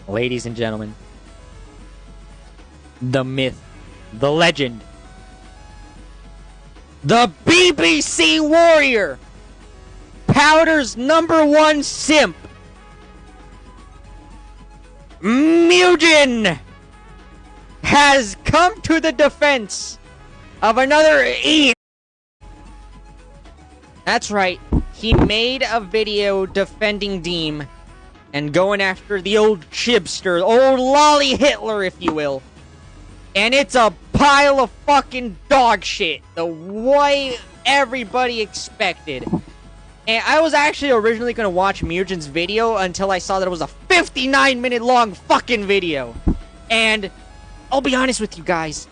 Ladies and gentlemen, the myth, the legend, the BBC warrior, Powder's #1 simp, Mujin, has come to the defense of another E. That's right, he made a video defending Deem and going after the old chibster, old lolly Hitler, if you will. And it's a pile of fucking dog shit, the way everybody expected. And I was actually originally going to watch Mujin's video until I saw that it was a 59-minute long fucking video. And I'll be honest with you guys,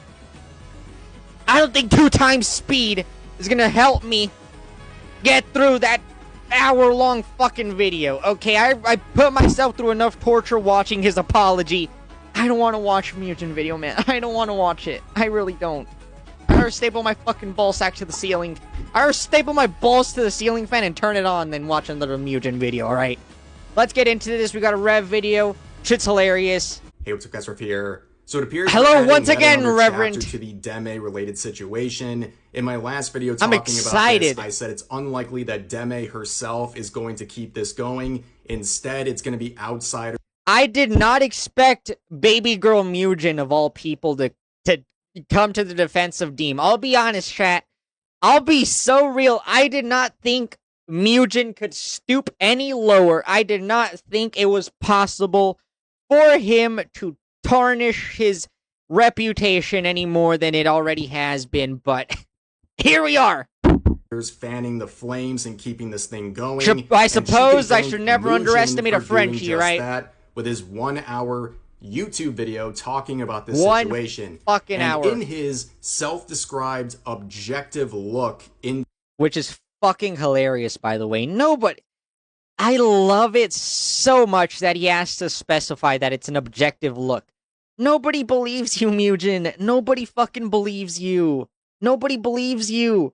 I don't think 2 times speed is going to help me get through that hour-long fucking video. Okay, I put myself through enough torture watching his apology. I don't want to watch a Mujin video, man. I don't want to watch it. I really don't. I rather staple my fucking ballsack to the ceiling. I rather staple my balls to the ceiling fan and turn it on than watch another Mujin video, alright? Let's get into this. We got a Rev video. Shit's hilarious. Hey, what's up, guys? Rev here. So it appears hello once again, Reverend. To the Deme-related situation. In my last video talking about this, I said it's unlikely that Deme herself is going to keep this going. Instead, it's going to be outsiders. I did not expect baby girl Mujin, of all people, to come to the defense of Deem. I'll be honest, chat. I'll be so real. I did not think Mujin could stoop any lower. I did not think it was possible for him to tarnish his reputation any more than it already has been, but here we are. Fanning the flames and keeping this thing going. I suppose I should never underestimate a Frenchie, right? That with his 1-hour YouTube video talking about this situation. Fucking hour. In his self-described objective look in, which is fucking hilarious, by the way. Nobody, I love it so much that he has to specify that it's an objective look. Nobody believes you, Mujin. Nobody fucking believes you. Nobody believes you.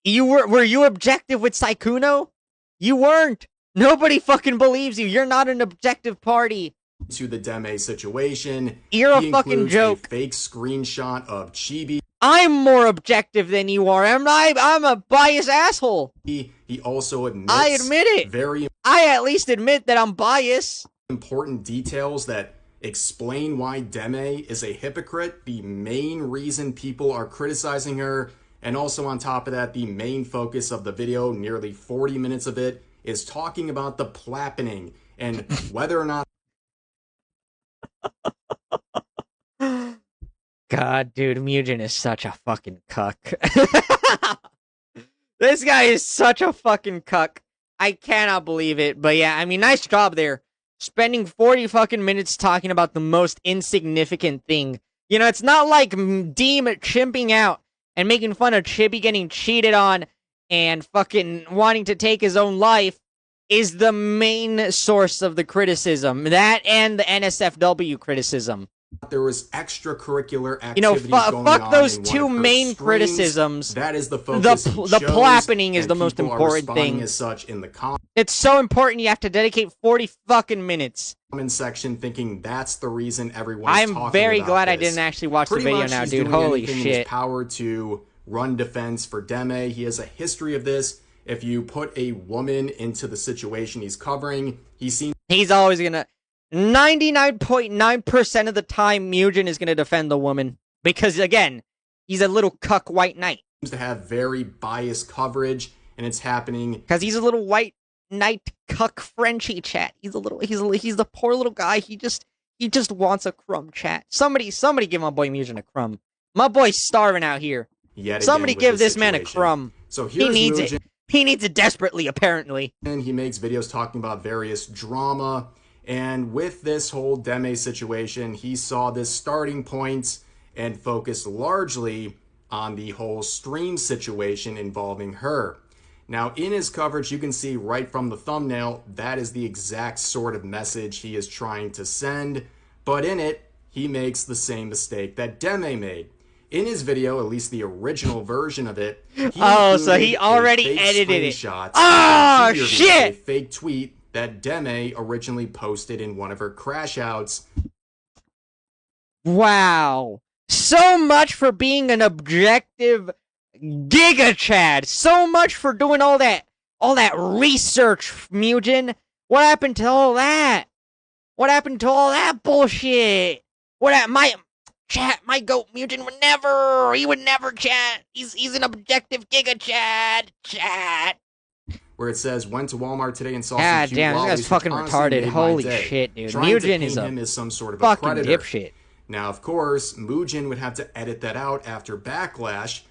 Were you objective with Saikuno? You weren't. Nobody fucking believes you. You're not an objective party. To the Deme situation. You're a fucking joke. A fake screenshot of Chibi. I'm more objective than you are. I'm a biased asshole. He also admits. I admit it. I at least admit that I'm biased. Important details that explain why Deme is a hypocrite. The main reason people are criticizing her. And also on top of that, the main focus of the video, nearly 40 minutes of it, is talking about the plappening and whether or not. God, dude, Mujin is such a fucking cuck. This guy is such a fucking cuck. I cannot believe it. But yeah, I mean, nice job there. Spending 40 fucking minutes talking about the most insignificant thing. You know, it's not like Deem chimping out and making fun of Chibi getting cheated on and fucking wanting to take his own life is the main source of the criticism. That and the NSFW criticism. There was extracurricular activities you know, going fuck on those in two main criticisms. That is the focus. The plappening is the most important thing. As such in the comment it's so important you have to dedicate 40 fucking minutes. Comment section thinking that's the reason everyone's talking about I'm very glad this. I didn't actually watch Pretty the video much now, he's dude. doing Holy anything in shit. his power to run defense for Deme. He has a history of this. If you put a woman into the situation he's covering, he's always gonna 99.9% of the time Mujin is gonna defend the woman. Because again, he's a little cuck white knight. Seems to have very biased coverage, and it's happening because he's a little white knight cuck Frenchie, chat. He's the poor little guy. He just wants a crumb, chat. Somebody give my boy Mujin a crumb. My boy's starving out here. Somebody give this man a crumb. So he needs Mujin. It. He needs it desperately, apparently. And he makes videos talking about various drama. And with this whole Deme situation, he saw this starting point and focused largely on the whole stream situation involving her. Now, in his coverage, you can see right from the thumbnail, that is the exact sort of message he is trying to send. But in it, he makes the same mistake that Deme made. In his video, at least the original version of it, so he already edited it. Oh, shit! A fake tweet that Deme originally posted in one of her crash outs. Wow. So much for being an objective Giga Chad. So much for doing all that research, Mujin. What happened to all that? What happened to all that bullshit? My goat Mujin would never chat. He's an objective Giga Chad. Where it says, went to Walmart today and saw some God cute damn, this lollies, guy's fucking which honestly retarded. made my Holy day. shit, dude. Trying to Mujin paint is a him as some sort of a fucking predator. dipshit. Now, of course, Mujin would have to edit that out after backlash.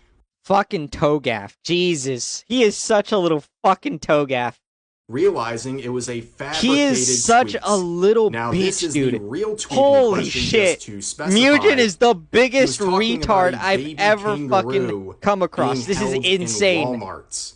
Fucking Togaff. Jesus. He is such a little fucking Togaff. Realizing it was a fabricated He is such tweet. a little now, bitch, this is dude. the real tweet Holy in question, shit. just to specify. Mujin is the biggest He was talking retard about a I've baby ever kangaroo fucking come across. being This is held in insane. Walmarts.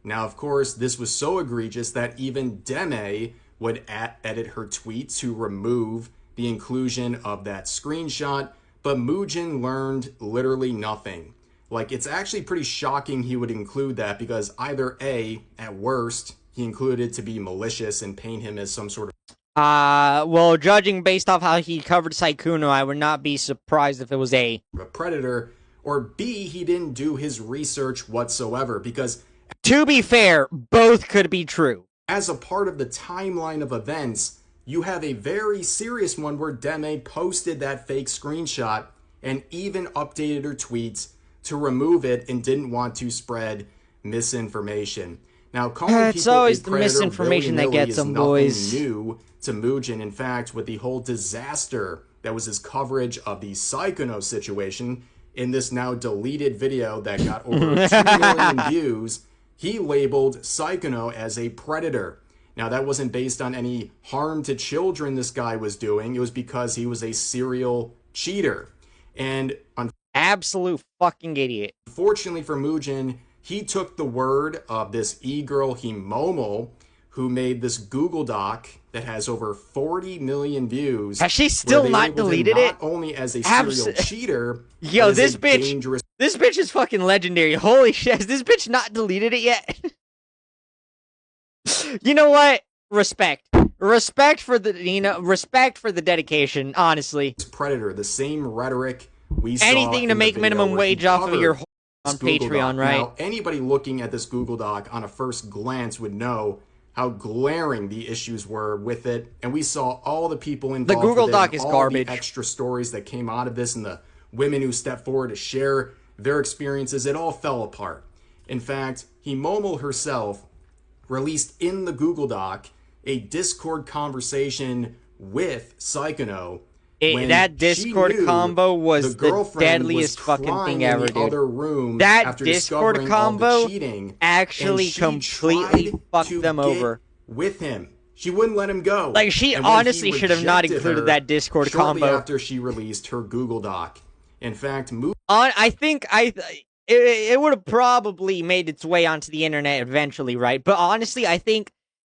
Now, of course, this was so egregious that even Deme would edit her tweet to remove the inclusion of that screenshot, but Mujin learned literally nothing. Like, it's actually pretty shocking he would include that, because either A, at worst, he included it to be malicious and paint him as some sort of well, judging based off how he covered Saikuno, I would not be surprised if it was a predator, or B, he didn't do his research whatsoever, because to be fair, both could be true. As a part of the timeline of events, you have a very serious one where Deme posted that fake screenshot and even updated her tweets to remove it and didn't want to spread misinformation. Now, calling it's people always a the predator misinformation that willy-nilly gets is them, nothing boys. new to Mujin. In fact, with the whole disaster that was his coverage of the Saikuno situation in this now deleted video that got over 2 million views, he labeled Saikuno as a predator. Now, that wasn't based on any harm to children this guy was doing. It was because he was a serial cheater. And absolute fucking idiot. Unfortunately for Mujin, he took the word of this e-girl Himomo, who made this Google Doc that has over 40 million views. Has she still not deleted it? Not only as a serial cheater, yo, this bitch, dangerous... this bitch is fucking legendary. Holy shit, has this bitch not deleted it yet? You know what? Respect for the, respect for the dedication. Honestly, predator, the same rhetoric we saw. Anything to make minimum wage off of your on Patreon, right? Now, anybody looking at this Google Doc on a first glance would know how glaring the issues were with it, and we saw all the people involved. The Google with it, Doc is all garbage. The extra stories that came out of this, and the women who stepped forward to share their experiences. It all fell apart. In fact, Himomo herself released in the Google Doc a Discord conversation with Saikuno. That Discord combo was the deadliest fucking thing ever, dude. That Discord combo actually completely fucked them over. With him, she wouldn't let him go. Like, she honestly should have not included that Discord combo after she released her Google Doc. In fact, I think it would have probably made its way onto the internet eventually, right? But honestly, I think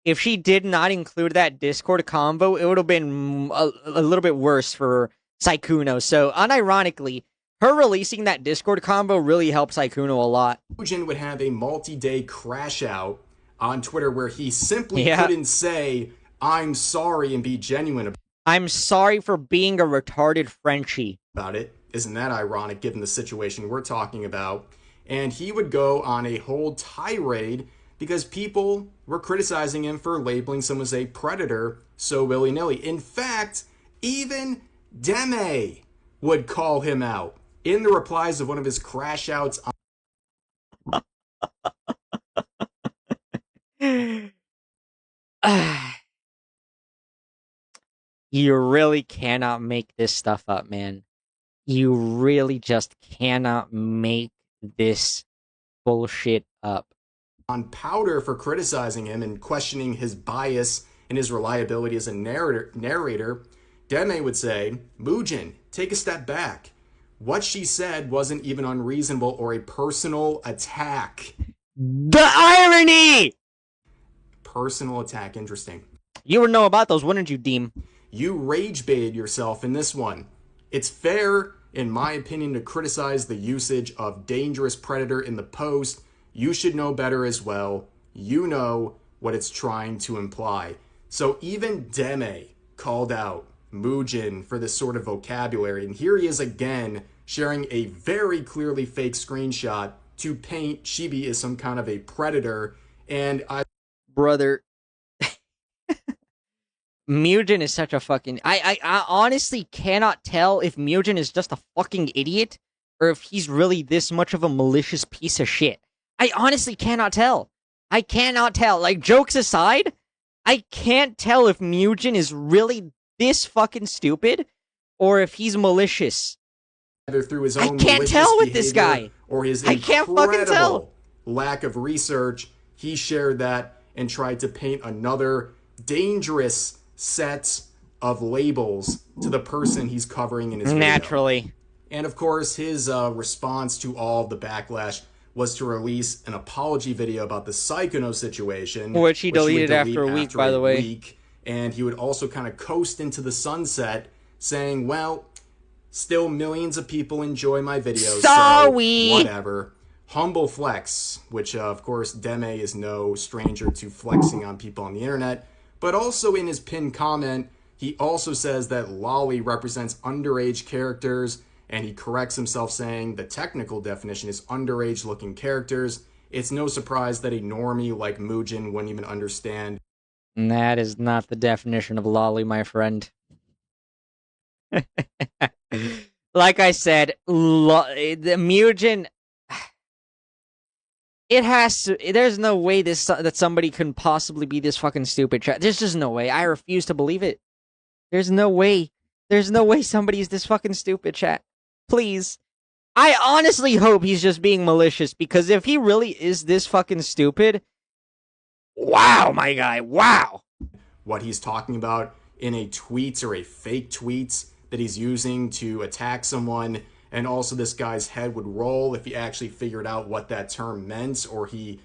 if she did not include that Discord combo, it would have been a little bit worse for Saikuno. So, unironically, her releasing that Discord combo really helped Saikuno a lot. Mujin would have a multi-day crash out on Twitter where he simply couldn't say, "I'm sorry," and be genuine about it. I'm sorry for being a retarded Frenchie. About it. Isn't that ironic given the situation we're talking about? And he would go on a whole tirade because people were criticizing him for labeling someone as a predator so willy-nilly. In fact, even Deme would call him out in the replies of one of his crash outs. You really cannot make this stuff up, man. You really just cannot make this bullshit up. On Powder for criticizing him and questioning his bias and his reliability as a narrator, Deme would say, "Mujin, take a step back. What she said wasn't even unreasonable or a personal attack." The irony! Personal attack, interesting. You would know about those, wouldn't you, Deem? You rage baited yourself in this one. It's fair, in my opinion, to criticize the usage of dangerous predator in the post. You should know better as well. You know what it's trying to imply. So even Deme called out Mujin for this sort of vocabulary, and here he is again sharing a very clearly fake screenshot to paint Chibi as some kind of a predator. And brother, Mujin is such a fucking... I honestly cannot tell if Mujin is just a fucking idiot or if he's really this much of a malicious piece of shit. I honestly cannot tell. I cannot tell. Like, jokes aside, I can't tell if Mujin is really this fucking stupid or if he's malicious. Either through his own I can't tell with this guy. Or his I can't fucking tell. incredible lack of research, he shared that and tried to paint another dangerous set of labels to the person he's covering in his video. Naturally. And of course, his response to all the backlash was to release an apology video about the Psychono situation. Which he deleted after a week, by the way. And he would also kind of coast into the sunset, saying, well, still millions of people enjoy my videos, so whatever. Humble flex, which of course Deme is no stranger to flexing on people on the internet. But also in his pinned comment, he also says that lolly represents underage characters, and he corrects himself saying the technical definition is underage looking characters. It's no surprise that a normie like Mujin wouldn't even understand. That is not the definition of lolly, my friend. Like I said, the Mujin... It has to... There's no way that somebody can possibly be this fucking stupid. There's just no way. I refuse to believe it. There's no way. There's no way somebody's this fucking stupid, chat. Please. I honestly hope he's just being malicious, because if he really is this fucking stupid... Wow, my guy. Wow. What he's talking about in a tweet or a fake tweet that he's using to attack someone... And also this guy's head would roll if he actually figured out what that term meant, or he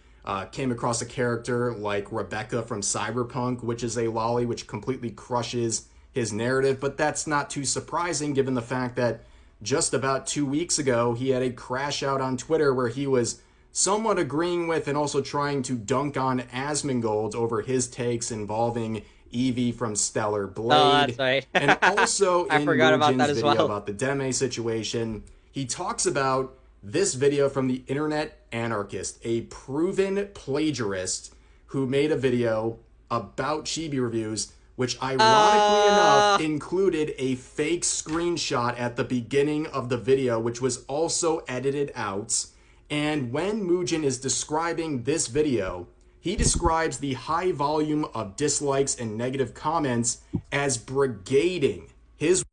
came across a character like Rebecca from Cyberpunk, which is a lolly, which completely crushes his narrative. But that's not too surprising given the fact that just about 2 weeks ago, he had a crash out on Twitter where he was somewhat agreeing with and also trying to dunk on Asmongold over his takes involving Evie from Stellar Blade. Oh, that's right. And also I in forgot about Mujin's that as video well. about the Deme situation, he talks about this video from the internet anarchist, a proven plagiarist who made a video about Chibi reviews, which ironically enough included a fake screenshot at the beginning of the video, which was also edited out. And when Mujin is describing this video, he describes the high volume of dislikes and negative comments as brigading his...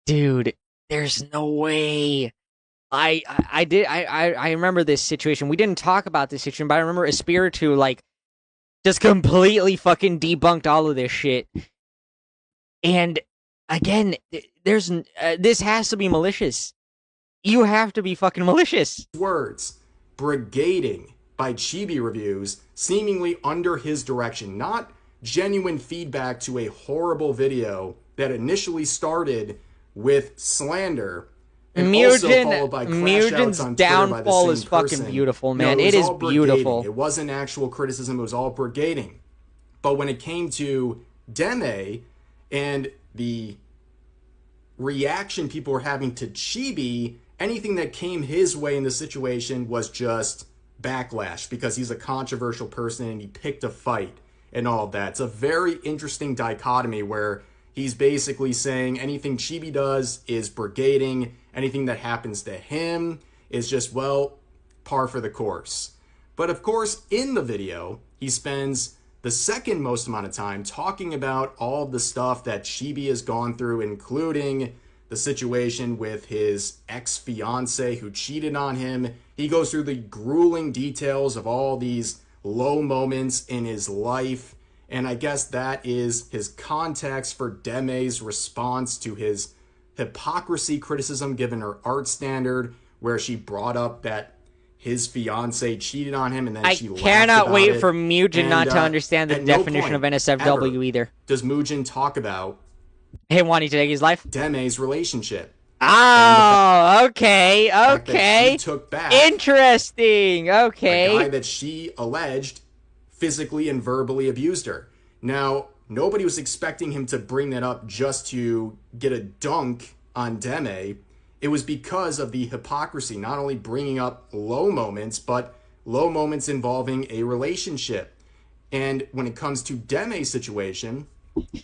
Dude, there's no way. I remember this situation. We didn't talk about this situation, but I remember Espiritu, like, just completely fucking debunked all of this shit. And, again, this has to be malicious. You have to be fucking malicious. Words, brigading by Chibi Reviews, seemingly under his direction, not genuine feedback to a horrible video that initially started with slander and also followed by crash outs on Twitter by the downfall same is fucking person. beautiful, man. No, It is all brigading. beautiful. It wasn't actual criticism, it was all brigading. But when it came to Deme and the reaction people were having to Chibi, anything that came his way in the situation was just backlash because he's a controversial person and he picked a fight and all of that. It's a very interesting dichotomy where he's basically saying anything Chibi does is brigading, anything that happens to him is just, well, par for the course. But of course, in the video, he spends the second most amount of time talking about all of the stuff that Chibi has gone through, including the situation with his ex-fiance who cheated on him. He goes through the grueling details of all these low moments in his life. And I guess that is his context for Deme's response to his hypocrisy criticism given her art standard, where she brought up that his fiance cheated on him and then she laughed about it. I cannot wait for Mujin not to understand the definition of NSFW either. Does Mujin talk about him wanting to take his life? Deme's relationship. Oh, okay, okay. She took back interesting, okay. a guy that she alleged physically and verbally abused her. Now, nobody was expecting him to bring that up just to get a dunk on Deme. It was because of the hypocrisy, not only bringing up low moments, but low moments involving a relationship. And when it comes to Deme's situation,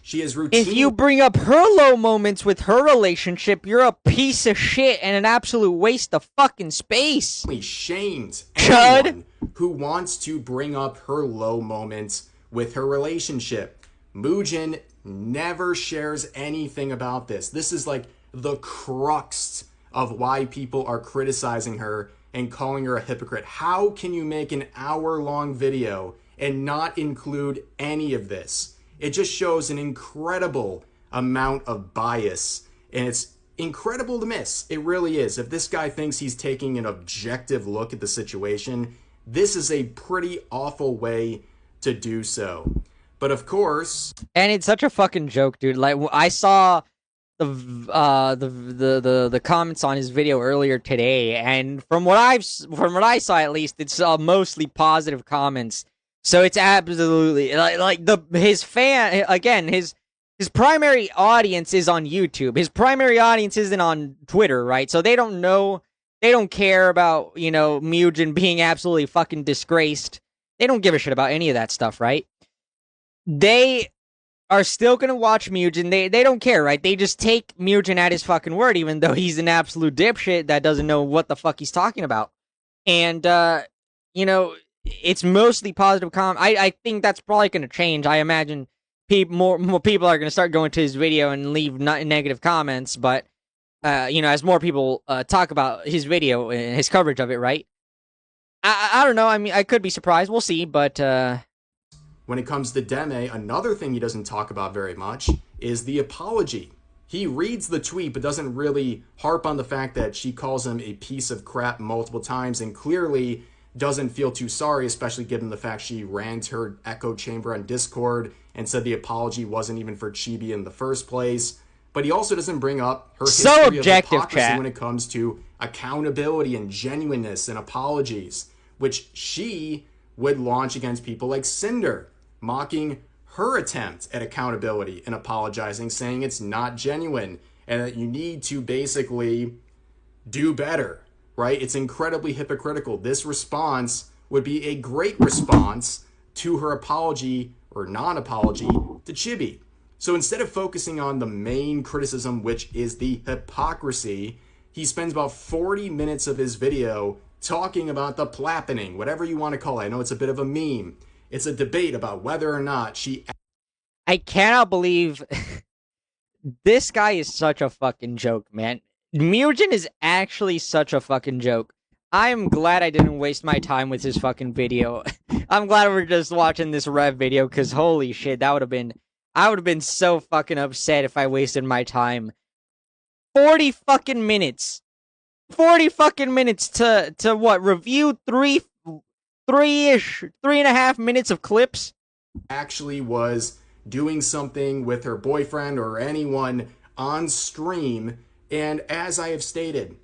she is routinely... If you bring up her low moments with her relationship, you're a piece of shit and an absolute waste of fucking space. ...shames Chud. anyone who wants to bring up her low moments with her relationship. Mujin never shares anything about this. This is like the crux of why people are criticizing her and calling her a hypocrite. How can you make an hour-long video and not include any of this? It just shows an incredible amount of bias, and it's incredible to miss. It really is. If this guy thinks he's taking an objective look at the situation, this is a pretty awful way to do so. But of course... And it's such a fucking joke, dude. Like, I saw the comments on his video earlier today, and from what I saw, at least, it's mostly positive comments. So it's absolutely his primary audience is on YouTube. His primary audience isn't on Twitter, right? So they don't care about, Mujin being absolutely fucking disgraced. They don't give a shit about any of that stuff, right? They are still gonna watch Mujin. They don't care, right? They just take Mujin at his fucking word, even though he's an absolute dipshit that doesn't know what the fuck he's talking about. And, it's mostly positive I think that's probably gonna change. I imagine more people are gonna start going to his video and leave negative comments, but, as more people talk about his video and his coverage of it, right? I don't know. I mean, I could be surprised. We'll see, but, When it comes to Deme, another thing he doesn't talk about very much is the apology. He reads the tweet but doesn't really harp on the fact that she calls him a piece of crap multiple times and clearly doesn't feel too sorry, especially given the fact she ran to her echo chamber on Discord and said the apology wasn't even for Chibi in the first place. But he also doesn't bring up her history of hypocrisy when it comes to accountability and genuineness and apologies, which she would launch against people like Cinder, mocking her attempt at accountability and apologizing, saying it's not genuine and that you need to basically do better, right? It's incredibly hypocritical. This response would be a great response to her apology or non-apology to Chibi. So instead of focusing on the main criticism, which is the hypocrisy, he spends about 40 minutes of his video talking about the plappening, whatever you want to call it. I know it's a bit of a meme. It's a debate about whether or not she... I cannot believe this guy is such a fucking joke, man. Mujin is actually such a fucking joke. I'm glad I didn't waste my time with his fucking video. I'm glad we're just watching this Rev video, because holy shit, I would have been so fucking upset if I wasted my time. 40 fucking minutes. 40 fucking minutes to what? Review three-ish, 3.5 minutes of clips? Actually was doing something with her boyfriend or anyone on stream, and as I have stated,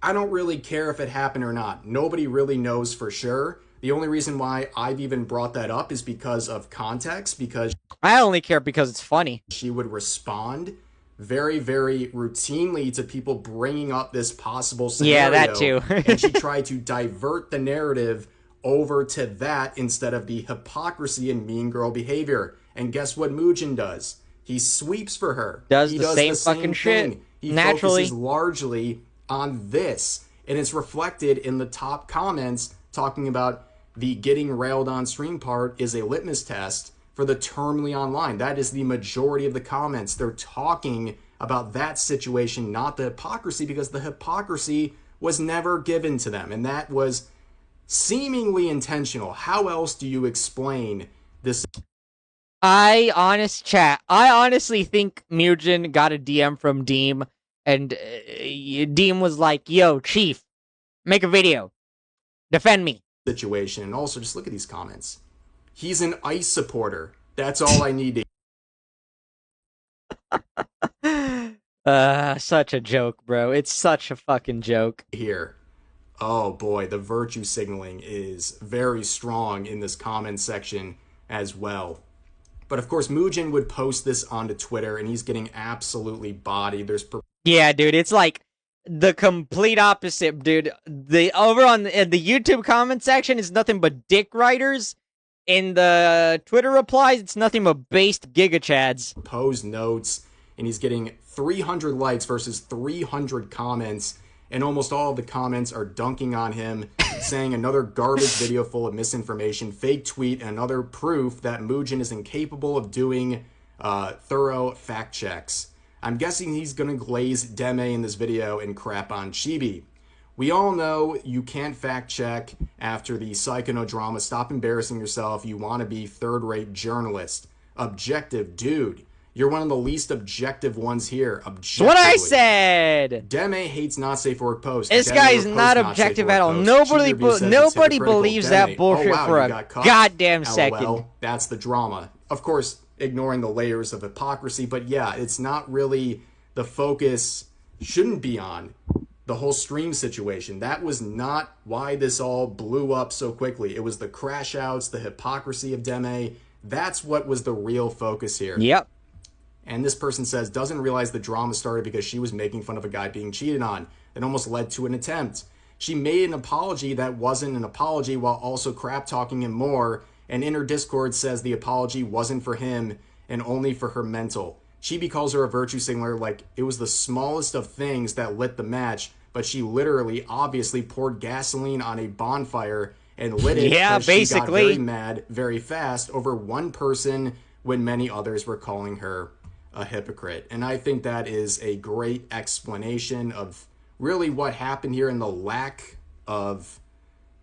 I don't really care if it happened or not. Nobody really knows for sure. The only reason why I've even brought that up is because of context, because I only care because it's funny. She would respond very, very routinely to people bringing up this possible scenario. Yeah, that too. And she tried to divert the narrative over to that instead of the hypocrisy and mean girl behavior. And guess what Mujin does? He sweeps for her. He does the same fucking shit. He naturally focuses largely on this. And it's reflected in the top comments talking about the getting railed on stream part is a litmus test for the terminally online. That is the majority of the comments. They're talking about that situation, not the hypocrisy, because the hypocrisy was never given to them. And that was seemingly intentional. How else do you explain this? I honestly think Mujin got a DM from Deem, and Deem was like, yo, Chief, make a video. Defend me. Situation. And also, just look at these comments. He's an ICE supporter. That's all I need to such a joke, bro. It's such a fucking joke. Here. Oh boy, the virtue signaling is very strong in this comment section as well. But of course, Mujin would post this onto Twitter, and he's getting absolutely bodied. Yeah, dude, it's like the complete opposite, dude. Over on the YouTube comment section is nothing but dick writers. In the Twitter replies, it's nothing but based gigachads. Proposed notes, and he's getting 300 likes versus 300 comments, and almost all of the comments are dunking on him, saying another garbage video full of misinformation, fake tweet, and another proof that Mujin is incapable of doing thorough fact checks. I'm guessing he's gonna glaze Deme in this video and crap on Chibi. We all know you can't fact check after the psychodrama. Stop embarrassing yourself. You want to be third-rate journalist. Objective, dude. You're one of the least objective ones here. Objectively. What I said! Deme hates not safe for work posts. This guy is not objective at all. Nobody believes that bullshit for a goddamn second. LOL. That's the drama. Of course, ignoring the layers of hypocrisy, but yeah, it's not really the focus. Shouldn't be on the whole stream situation. That was not why this all blew up so quickly. It was the crash outs, the hypocrisy of Deme. That's what was the real focus here. Yep. And this person says, doesn't realize the drama started because she was making fun of a guy being cheated on. It almost led to an attempt. She made an apology that wasn't an apology while also crap talking him more. And in her Discord says the apology wasn't for him and only for her mental. Chibi calls her a virtue signaler like it was the smallest of things that lit the match, but she literally, obviously poured gasoline on a bonfire and lit it because she got very mad very fast over one person when many others were calling her a hypocrite. And I think that is a great explanation of really what happened here and the lack of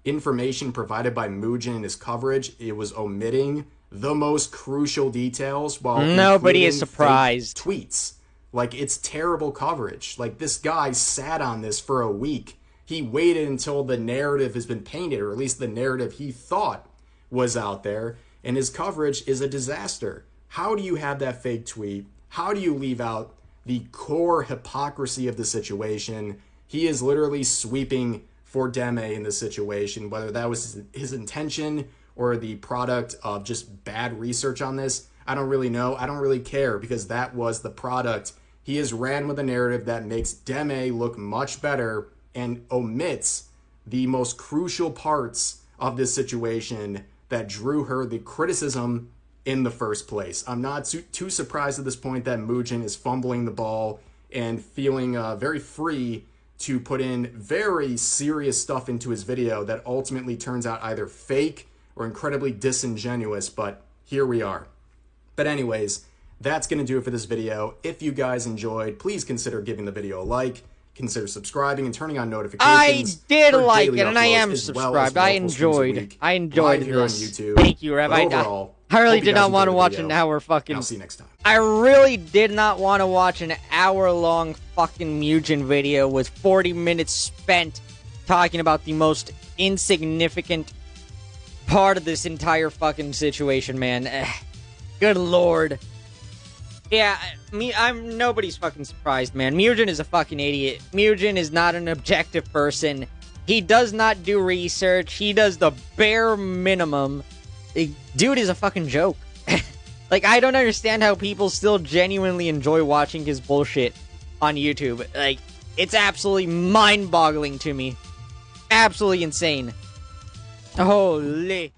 information provided by Mujin in his coverage. It was omitting the most crucial details while nobody is surprised. Tweets. Like, it's terrible coverage. Like, this guy sat on this for a week. He waited until the narrative has been painted, or at least the narrative he thought was out there, and his coverage is a disaster. How do you have that fake tweet? How do you leave out the core hypocrisy of the situation? He is literally sweeping for Deme in this situation, whether that was his intention or the product of just bad research on this. I don't really know. I don't really care because that was the product. He has ran with a narrative that makes Deme look much better and omits the most crucial parts of this situation that drew her the criticism in the first place. I'm not too surprised at this point that Mujin is fumbling the ball and feeling very free to put in very serious stuff into his video that ultimately turns out either fake or incredibly disingenuous, but here we are. But anyways, that's going to do it for this video. If you guys enjoyed, please consider giving the video a like, consider subscribing and turning on notifications. I did like it, and I am subscribed. I enjoyed this. Here on YouTube. Thank you, Rev. I really did not want to watch an hour fucking... I'll see you next time. I really did not want to watch an hour-long fucking Mujin video with 40 minutes spent talking about the most insignificant part of this entire fucking situation, man. Good lord. Yeah, nobody's fucking surprised, man. Mujin is a fucking idiot. Mujin is not an objective person. He does not do research. He does the bare minimum. Dude is a fucking joke. Like, I don't understand how people still genuinely enjoy watching his bullshit on YouTube. Like, it's absolutely mind-boggling to me. Absolutely insane. Holy...